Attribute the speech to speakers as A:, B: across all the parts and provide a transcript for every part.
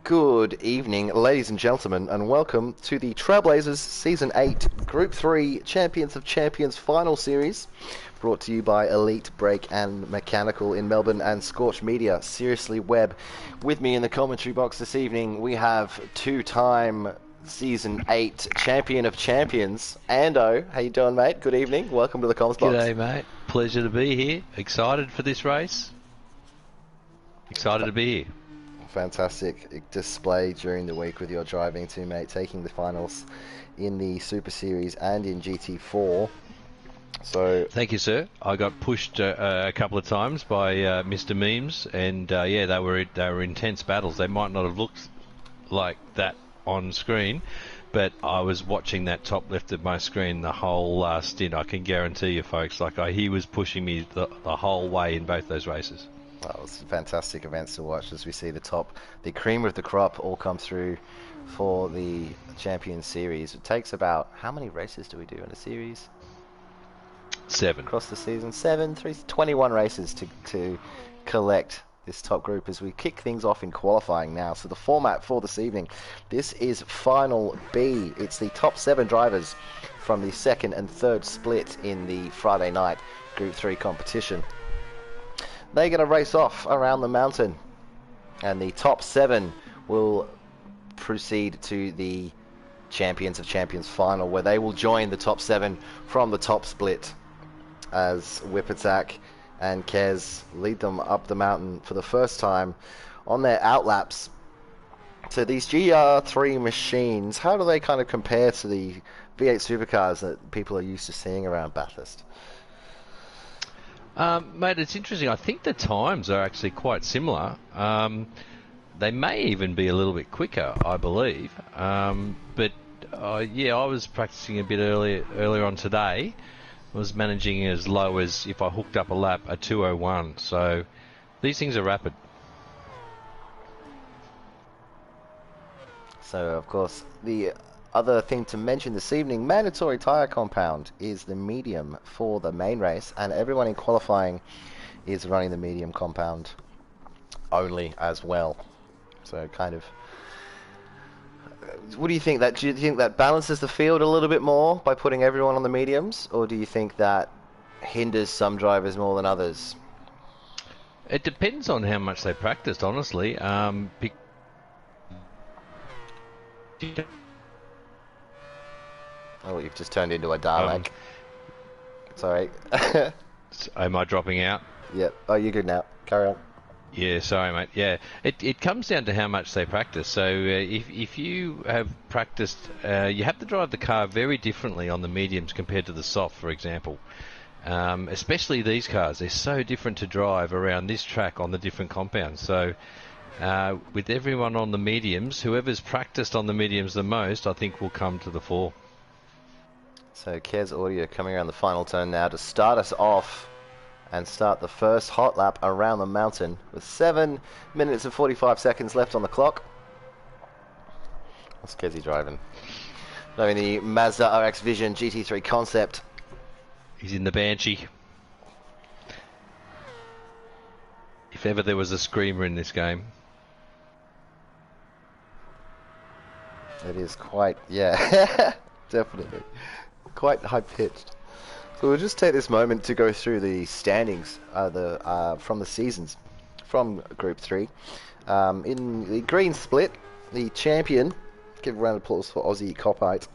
A: Good evening, ladies and gentlemen, and welcome to the Trailblazers Season 8 Group 3 Champions of Champions Final Series, brought to you by Elite Brake and Mechanical in Melbourne and Scorch Media, Seriously Web. With me in the commentary box this evening, we have two-time Season 8 Champion of Champions, Ando. How you doing, mate? Good evening. Welcome to the comms box.
B: G'day, mate. Pleasure to be here. Excited for this race. Excited to be here.
A: Fantastic display during the week with your driving too, mate, taking the finals in the Super Series and in GT4. So
B: thank you, sir. I got pushed a couple of times by Mr. Memes, and yeah, they were intense battles. They might not have looked like that on screen, but I was watching that top left of my screen the whole stint. I can guarantee you, folks, he was pushing me the whole way in both those races.
A: Well, it's fantastic events to watch as we see the cream of the crop all come through for the Champions Series. It takes about, how many races do we do in a series?
B: 7.
A: Across the season? 21 races to collect this top group as we kick things off in qualifying now. So the format for this evening, this is Final B. It's the top 7 drivers from the second and third split in the Friday night Group 3 competition. They're going to race off around the mountain, and the top 7 will proceed to the Champions of Champions final, where they will join the top 7 from the top split as Whip Attack and Kez lead them up the mountain for the first time on their outlaps. So these Gr.3 machines, how do they kind of compare to the V8 supercars that people are used to seeing around Bathurst?
B: Mate, it's interesting. I think the times are actually quite similar. They may even be a little bit quicker, I believe. But yeah, I was practicing a bit earlier on today. I was managing as low as, if I hooked up a lap, a 2:01. So these things are rapid.
A: So, of course, the other thing to mention this evening, mandatory tyre compound is the medium for the main race, and everyone in qualifying is running the medium compound only as well. So kind of, what do you think? Do you think that balances the field a little bit more by putting everyone on the mediums, or do you think that hinders some drivers more than others?
B: It depends on how much they practiced, honestly.
A: Oh, you've just turned into a Dalek. Sorry.
B: Am I dropping out?
A: Yep. Oh, you're good now. Carry on.
B: Yeah, sorry, mate. Yeah, it comes down to how much they practice. So if you have practiced, you have to drive the car very differently on the mediums compared to the soft, for example. Especially these cars, they're so different to drive around this track on the different compounds. So with everyone on the mediums, whoever's practiced on the mediums the most, I think will come to the fore.
A: So Kez Audio coming around the final turn now to start us off and start the first hot lap around the mountain with 7 minutes and 45 seconds left on the clock. What's Kezi driving? Driving the Mazda RX Vision GT3 concept.
B: He's in the Banshee. If ever there was a screamer in this game.
A: It is quite, yeah, definitely. Quite high-pitched. So we'll just take this moment to go through the standings from the seasons from Group 3. In the green split, the champion, give a round of applause for Aussie Copite,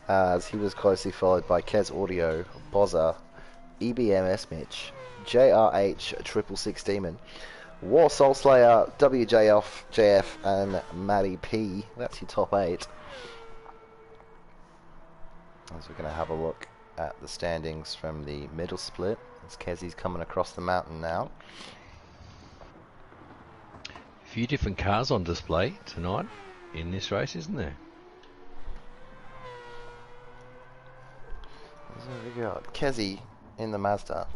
A: as he was closely followed by Kez Audio, Bozza, EBMS Mitch, JRH 666 Demon, War Soul Slayer, WJF, and Matty P. That's your top 8. As we're going to have a look at the standings from the middle split, as Kezi's coming across the mountain now.
B: A few different cars on display tonight in this race, isn't there?
A: So we got Kezi in the Mazda.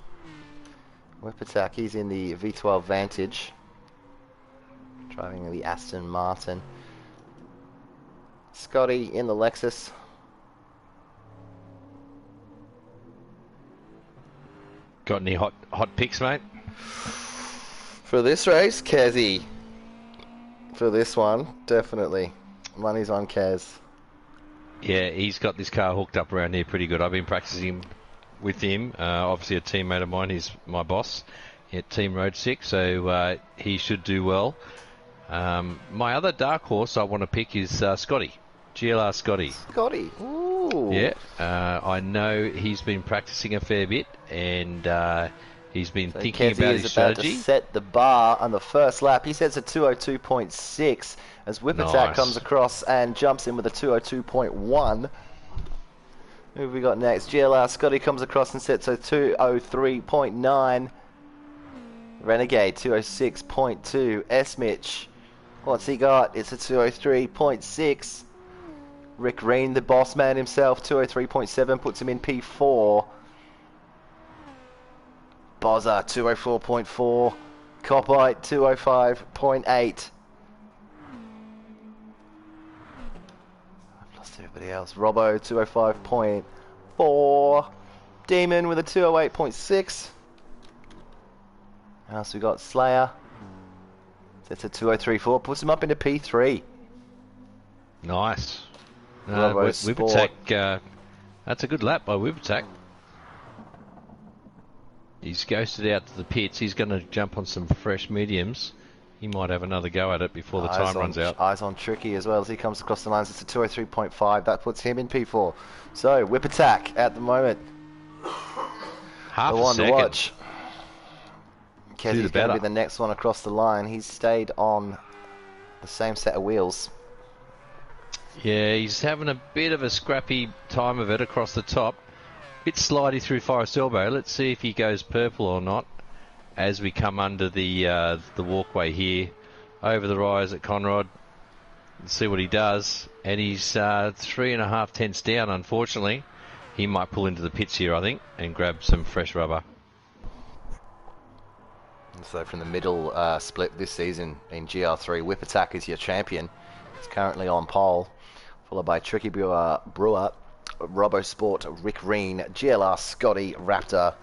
A: Whip Attack, he's in the V12 Vantage, driving the Aston Martin. Scotty in the Lexus.
B: Got any hot picks, mate?
A: For this race, Kezi, for this one, definitely. Money's on Kaz.
B: Yeah, he's got this car hooked up around here pretty good. I've been practicing with him. Obviously, a teammate of mine. He's my boss at Team Road 6, so he should do well. My other dark horse I want to pick is Scotty. GLR Scotty.
A: Scotty. Ooh.
B: Yeah, I know he's been practicing a fair bit, and he's been thinking about his strategy.
A: To set the bar on the first lap. He sets a 202.6 as Whip Attack comes across and jumps in with a 202.1. Who have we got next? GLR Scotty comes across and sets a 203.9. Renegade 206.2. S-Mitch, what's he got? It's a 203.6. Rick Green, the boss man himself, 203.7, puts him in P4. Bozza, 204.4. Copite, 205.8. I've lost everybody else. Robbo, 205.4. Demon with a 208.6. What else we got? Slayer. That's a 203.4. Puts him up into P3.
B: Nice.
A: Whip
B: Attack, that's a good lap by Whip Attack. He's ghosted out to the pits. He's going to jump on some fresh mediums. He might have another go at it before the time runs out.
A: Eyes on Tricky as well as he comes across the lines. It's a 203.5. That puts him in P4. So, Whip Attack at the moment.
B: Half
A: the
B: a
A: one
B: second.
A: to watch. Kezzy's going to be the next one across the line. He's stayed on the same set of wheels.
B: Yeah, he's having a bit of a scrappy time of it across the top. Bit slidey through Forest Elbow. Let's see if he goes purple or not as we come under the walkway here over the rise at Conrod. Let's see what he does. And he's 3.5 tenths down, unfortunately. He might pull into the pits here, I think, and grab some fresh rubber.
A: So from the middle split this season in Gr.3, Whip Attack is your champion. He's currently on pole, followed by Tricky Brewer, RoboSport, Rick Green, GLR Scotty, Raptor,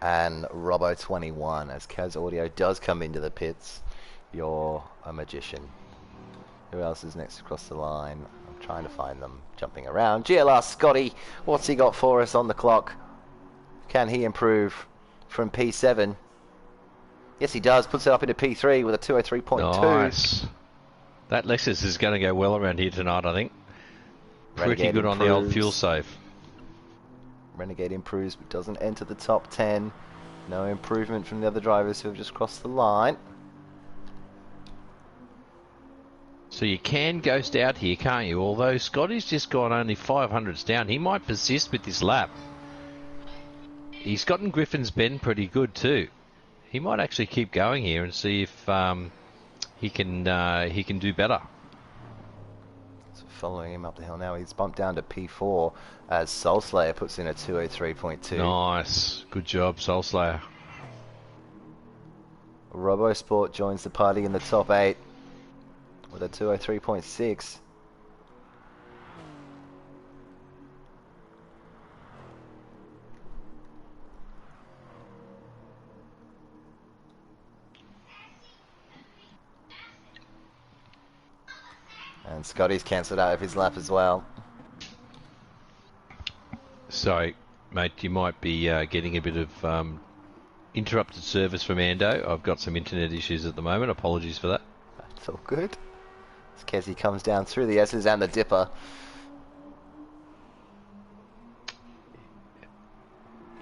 A: and Robo21. As Kaz Audio does come into the pits, you're a magician. Who else is next across the line? I'm trying to find them. Jumping around. GLR Scotty, what's he got for us on the clock? Can he improve from P7? Yes, he does. Puts it up into P3 with a 203.2.
B: Nice. That Lexus is going to go well around here tonight, I think. Pretty
A: Renegade
B: good
A: improves.
B: on the old fuel save.
A: Renegade improves but doesn't enter the top 10. No improvement from the other drivers who have just crossed the line.
B: So you can ghost out here, can't you? Although Scotty's just gone only 500s down. He might persist with this lap. He's gotten Griffin's Bend pretty good too. He might actually keep going here and see if he can do better.
A: So following him up the hill now, he's bumped down to P4 as Soul Slayer puts in a 203.2.
B: Nice, good job, Soul Slayer.
A: RoboSport joins the party in the top 8 with a 203.6. And Scotty's cancelled out of his lap as well.
B: Sorry, mate, you might be getting a bit of interrupted service from Ando. I've got some internet issues at the moment. Apologies for that.
A: That's all good. As Kezzy comes down through the S's and the Dipper.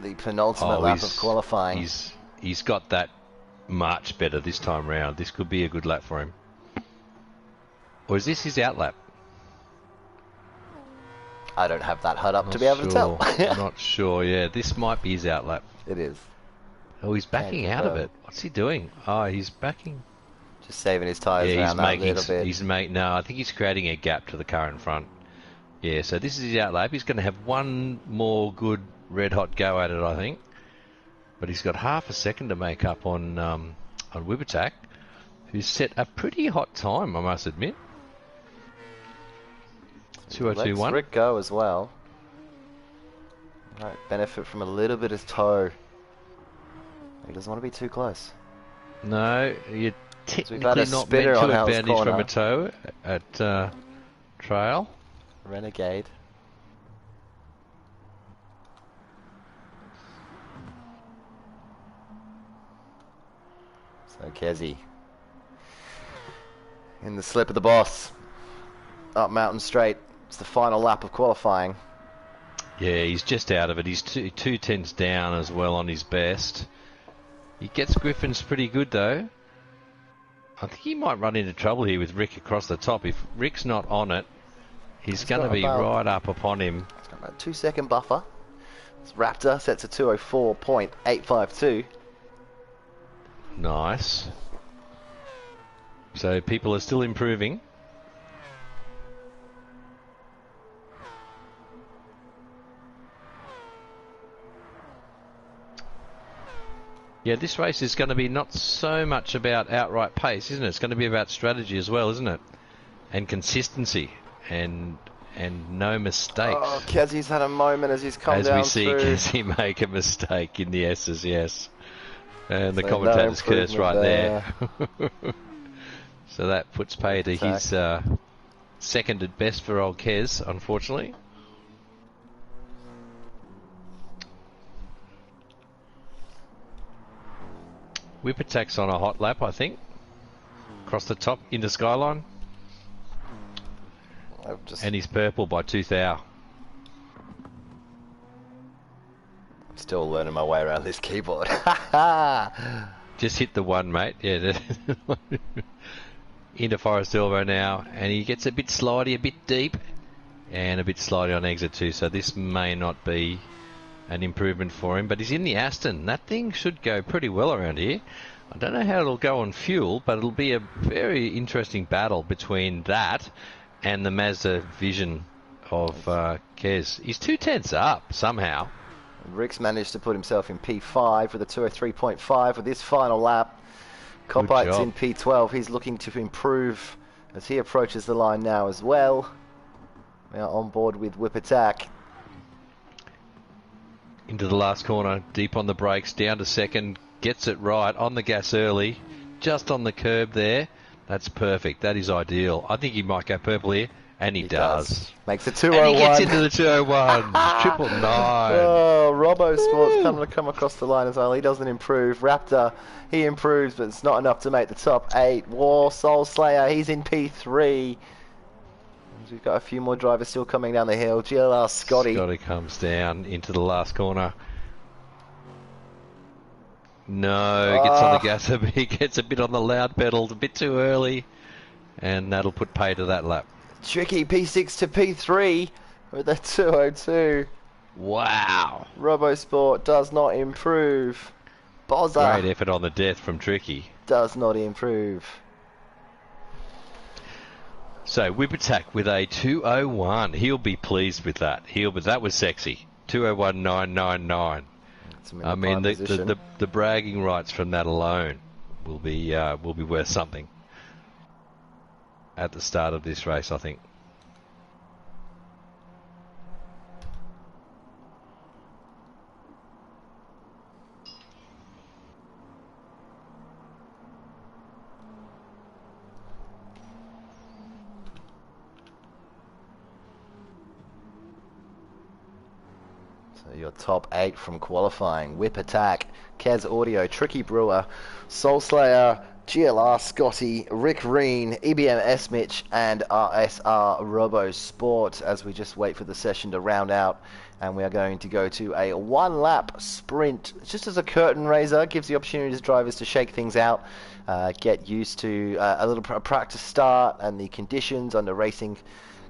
A: The penultimate lap of qualifying.
B: He's got that much better this time round. This could be a good lap for him. Or is this his out lap?
A: I don't have that HUD up to be able to tell.
B: I'm not sure, yeah. This might be his out lap.
A: It is.
B: Oh, he's backing out of it. What's he doing? Oh, he's backing.
A: Just saving his tyres around that little bit.
B: No, I think he's creating a gap to the car in front. Yeah, so this is his out lap. He's going to have one more good red hot go at it, I think. But he's got half a second to make up on Whip Attack, who's set a pretty hot time, I must admit. 2021.
A: Let's Rick go as well. Right, benefit from a little bit of toe. He doesn't want to be too close.
B: No, you
A: we've had
B: technically
A: a
B: not meant
A: spinner
B: to
A: on Hell's
B: advantage from
A: corner.
B: a toe at Trail.
A: Renegade. So Kezi in the slip of the boss. Up Mountain Straight. It's the final lap of qualifying.
B: Yeah, he's just out of it. He's two tenths down as well on his best. He gets Griffin's pretty good though. I think he might run into trouble here with Rick across the top. If Rick's not on it, he's going to be right up upon him.
A: He's got about a 2-second buffer. Raptor sets a 2:04.852.
B: Nice. So people are still improving. Yeah, this race is going to be not so much about outright pace, isn't it? It's going to be about strategy as well, isn't it? And consistency and no mistakes.
A: Oh, Kezi's had a moment as he's come down
B: as we see
A: through.
B: Kezi make a mistake in the S's, yes. And the
A: So
B: commentator's
A: no
B: curse right there. So that puts pay to his second at best for old Kez, unfortunately. Whip Attack's on a hot lap, I think. Across the top into Skyline. And he's purple by 2,000.
A: I'm still learning my way around this keyboard.
B: Just hit the one, mate. Yeah. Into Forest Elbow now. And he gets a bit slidey, a bit deep. And a bit slidey on exit too. So this may not be an improvement for him. But he's in the Aston. That thing should go pretty well around here. I don't know how it'll go on fuel, but it'll be a very interesting battle between that and the Mazda Vision of Kez. He's 2 tenths up somehow.
A: Rick's managed to put himself in P5 with a 2:03.5 with this final lap. Copite's in P12. He's looking to improve as he approaches the line now as well. We are on board with Whip Attack.
B: Into the last corner, deep on the brakes, down to second, gets it right, on the gas early, just on the curb there. That's perfect. That is ideal. I think he might go purple here, and he does.
A: Makes a 2:01.
B: And he gets into the 2:01. 999.
A: Oh, Robbo Sports come across the line as well. He doesn't improve. Raptor, he improves, but it's not enough to make the top 8. War Soul Slayer, he's in P3. We've got a few more drivers still coming down the hill. GLR Scotty.
B: Scotty comes down into the last corner. No, gets on the gas a bit. He gets a bit on the loud pedals, a bit too early. And that'll put pay to that lap.
A: Tricky P6 to P3 with a 2:02.
B: Wow.
A: Robosport does not improve. Bozza.
B: Great effort on the death from Tricky.
A: Does not improve.
B: So Whip Attack with a 2:01. He'll be pleased with that. That was sexy. 2:01.999. I mean, the bragging rights from that alone will be worth something at the start of this race, I think.
A: Your top 8 from qualifying: Whip Attack, Kez Audio, Tricky Brewer, Soul Slayer, GLR Scotty, Rick Reen, EBM S-Mitch, and RSR Robo Sport, as we just wait for the session to round out. And we are going to go to a 1-lap sprint, just as a curtain raiser. Gives the opportunity to drivers to shake things out, get used to a little practice start and the conditions under racing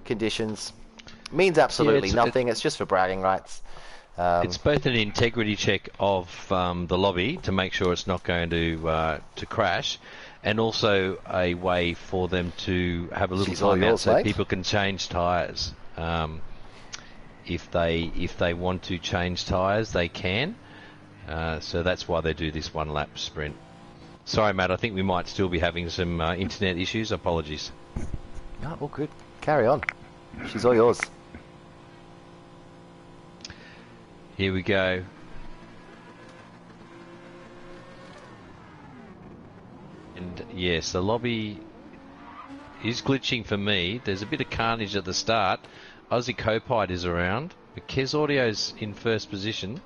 A: conditions. Means absolutely nothing. It's just for bragging rights.
B: It's both an integrity check of the lobby to make sure it's not going to crash, and also a way for them to have a little time out so people can change tyres. If they want to change tyres, they can. So that's why they do this 1-lap sprint. Sorry, Matt, I think we might still be having some internet issues. Apologies.
A: No, all good. Carry on. She's all yours.
B: Here we go. And yes, the lobby is glitching for me. There's a bit of carnage at the start. Aussie Copide is around, but Kez Audio's in first position.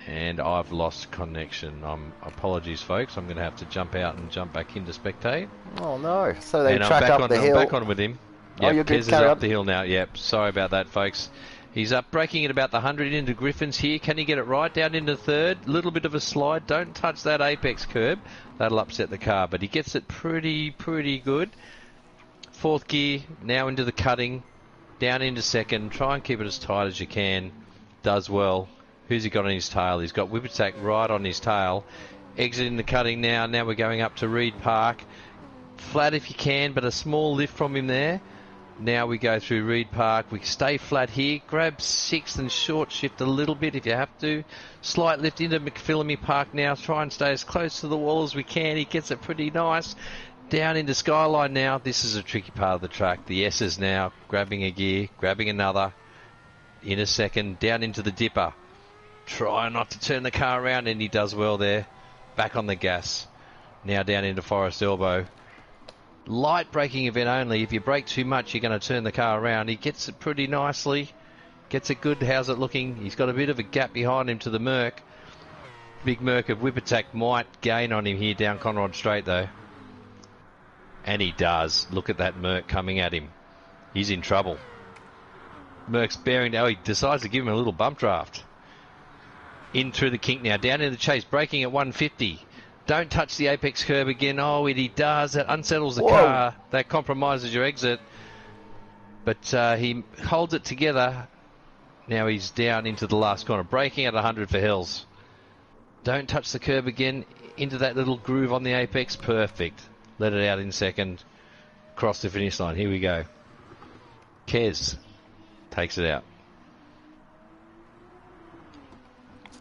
B: And I've lost connection. Apologies, folks. I'm going to have to jump out and jump back into spectate.
A: Oh no! So they
B: and
A: track up the hill.
B: I'm back on with him. Yep,
A: Oh, you're good.
B: Kez is up the hill now. Yep. Sorry about that, folks. He's up, braking at about the 100 into Griffins here. Can he get it right down into third? Little bit of a slide. Don't touch that apex curb. That'll upset the car. But he gets it pretty good. Fourth gear. Now into the cutting. Down into second. Try and keep it as tight as you can. Does well. Who's he got on his tail? He's got Whip Attack right on his tail. Exiting the cutting now. Now we're going up to Reed Park. Flat if you can, but a small lift from him there. Now we go through Reed Park. We stay flat here. Grab sixth and short shift a little bit if you have to. Slight lift into McPhillamy Park now. Try and stay as close to the wall as we can. He gets it pretty nice. Down into Skyline now. This is a tricky part of the track. The S's now grabbing a gear, grabbing another. In a second, down into the dipper. Try not to turn the car around, and he does well there. Back on the gas. Now down into Forest Elbow. Light braking event only. If you brake too much, you're going to turn the car around. He gets it pretty nicely. Gets it good. How's it looking? He's got a bit of a gap behind him to the Merc. Big Merc of Whip Attack might gain on him here down Conrod Straight, though. And he does. Look at that Merc coming at him. He's in trouble. Merc's bearing down. He decides to give him a little bump draft. In through the kink now. Down in the chase. Braking at 150. Don't touch the apex curb again. Oh, he does. That unsettles the car. That compromises your exit. But he holds it together. Now he's down into the last corner. Braking at 100 for Hills. Don't touch the curb again. Into that little groove on the apex. Perfect. Let it out in second. Cross the finish line. Here we go. Kez takes it out.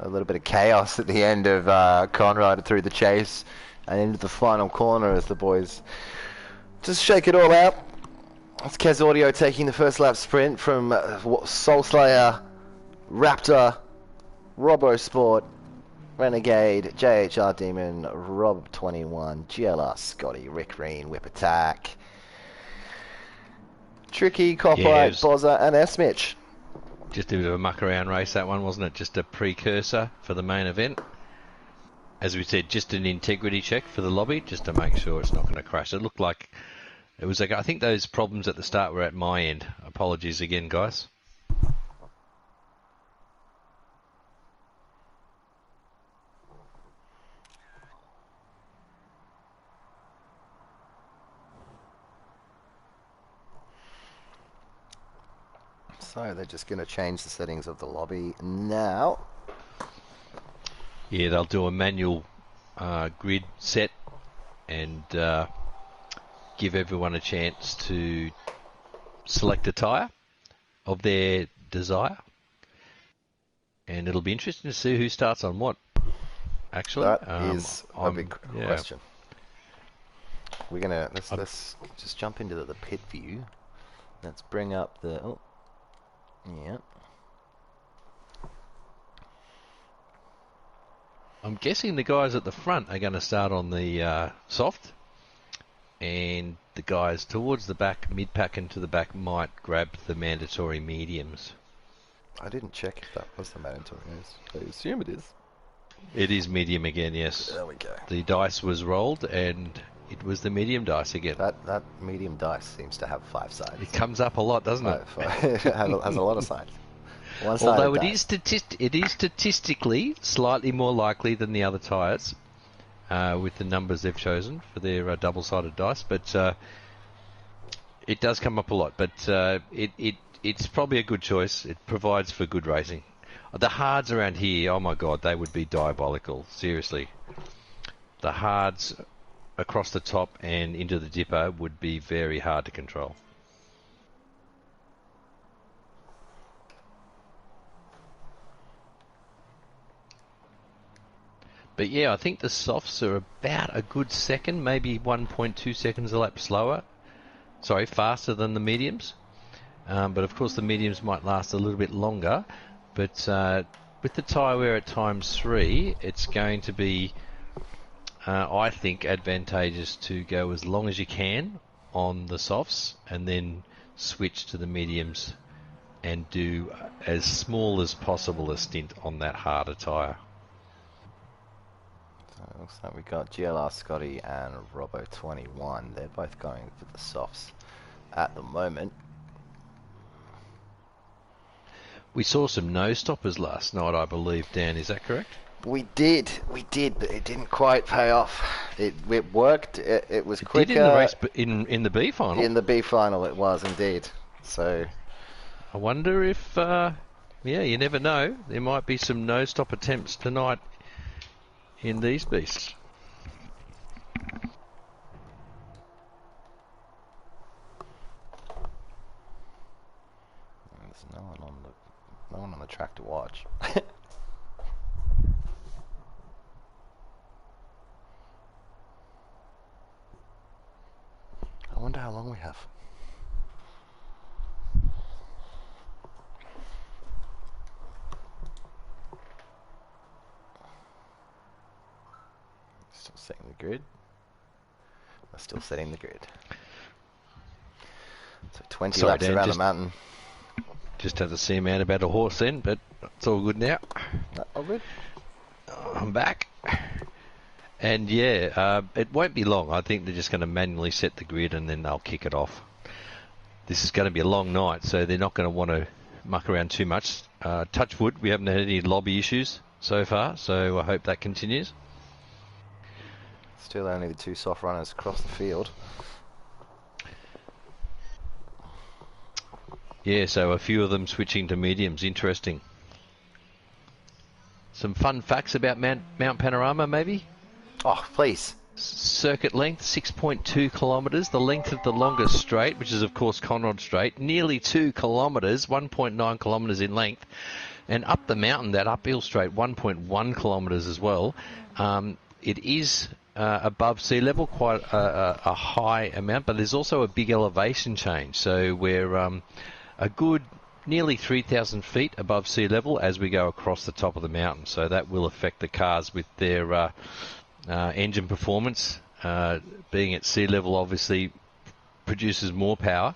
A: A little bit of chaos at the end of Conrad through the chase and into the final corner as the boys just shake it all out. It's Kez Audio taking the first lap sprint from Soulslayer, Raptor, Robo Sport, Renegade, JHR Demon, Rob21, GLR Scotty, Rick Reen, Whip Attack, Tricky, Copyright, Bozza, and S-Mitch.
B: Just a bit of a muck around race, that one, wasn't it? Just a precursor for the main event. As we said, just an integrity check for the lobby, just to make sure it's not going to crash. It looked like it was like, I think those problems at the start were at my end. Apologies again, guys.
A: So they're just going to change the settings of the lobby now.
B: Yeah, they'll do a manual grid set and give everyone a chance to select a tyre of their desire. And it'll be interesting to see who starts on what, actually.
A: That is a big question. We're going to, let's just jump into the pit view. Let's bring up the... Oh. Yeah.
B: I'm guessing the guys at the front are going to start on the soft, and the guys towards the back, mid-pack and to the back, might grab the mandatory mediums.
A: I didn't check if that was the mandatory. I assume it is.
B: It is medium again, yes.
A: There we go.
B: The dice was rolled, and it was the medium dice again.
A: That medium dice seems to have 5 sides.
B: It comes up a lot, doesn't it?
A: It has a lot of sides.
B: Although it is statistically slightly more likely than the other tyres, with the numbers they've chosen for their double-sided dice, but it does come up a lot. But it's probably a good choice. It provides for good racing. The hards around here, oh my god, they would be diabolical. Seriously, the hards across the top and into the dipper would be very hard to control. But yeah, I think the softs are about a good second, maybe 1.2 seconds a lap slower. Sorry, faster than the mediums. But of course the mediums might last a little bit longer. But with the tyre wear at ×3, it's going to be, I think, advantageous to go as long as you can on the softs and then switch to the mediums and do as small as possible a stint on that harder tyre.
A: So it looks like we got GLR Scotty and Robo21. They're both going for the softs at the moment.
B: We saw some no stoppers last night, I believe, Dan. Is that correct?
A: We did, but it didn't quite pay off. It worked. It was quicker.
B: It did in the race, but in the B final.
A: In the B final, it was indeed. So
B: I wonder if, you never know. There might be some no stop attempts tonight in these beasts.
A: There's no one on the track to watch. I wonder how long we have. Still setting the grid. We're still setting the grid. So 20 laps
B: Dan,
A: around the mountain.
B: Just had to see a man about a horse then, but it's all good now.
A: All good.
B: I'm back. And it won't be long. I think they're just going to manually set the grid and then they'll kick it off. This is going to be a long night, so they're not going to want to muck around too much. Touch wood, we haven't had any lobby issues so far, so I hope that continues.
A: Still only the two soft runners across the field.
B: Yeah, so a few of them switching to mediums. Interesting. Some fun facts about Mount Panorama, maybe?
A: Oh, please.
B: Circuit length, 6.2 kilometres. The length of the longest straight, which is, of course, Conrod Straight, nearly 2 kilometres, 1.9 kilometres in length. And up the mountain, that uphill straight, 1.1 kilometres as well. It is above sea level, quite a high amount, but there's also a big elevation change. So we're a good nearly 3,000 feet above sea level as we go across the top of the mountain. So that will affect the cars with their engine performance. Being at sea level obviously produces more power.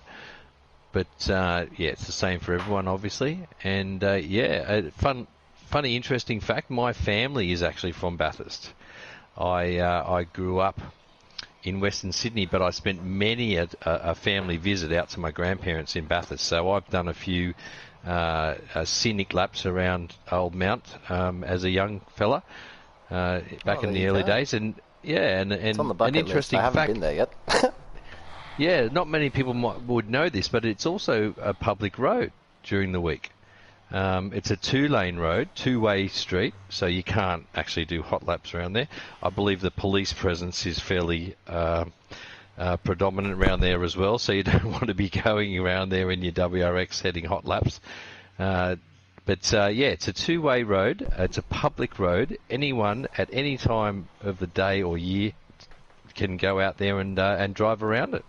B: But it's the same for everyone, obviously. And a funny, interesting fact, my family is actually from Bathurst. I grew up in Western Sydney, but I spent many a family visit out to my grandparents in Bathurst. So I've done a few scenic laps around Old Mount as a young fella back in the early days. And
A: It's on the bucket
B: an interesting
A: list. I haven't
B: fact,
A: been there yet.
B: yeah, not many people would know this, but it's also a public road during the week. It's a two-lane road, two-way street, so you can't actually do hot laps around there. I believe the police presence is fairly predominant around there as well, so you don't want to be going around there in your WRX heading hot laps. But it's a two-way road. It's a public road. Anyone at any time of the day or year can go out there and drive around it.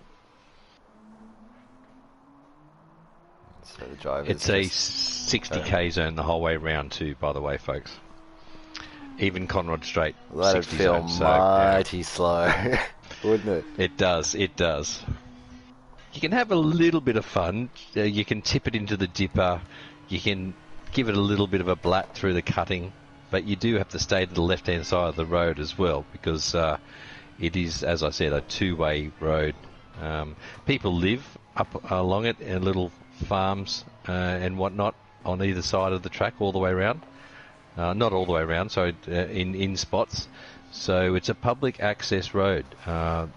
A: So the drivers
B: It's a 60k zone the whole way around too, by the way, folks. Even Conrod Straight,
A: that'd
B: 60
A: feel
B: zone,
A: mighty slow, wouldn't it?
B: It does. You can have a little bit of fun. You can tip it into the dipper. You can give it a little bit of a blat through the cutting, but you do have to stay to the left-hand side of the road as well, because it is, as I said, a two-way road. People live up along it in little farms and whatnot on either side of the track all the way around. Not all the way around, so in spots. So it's a public access road. Most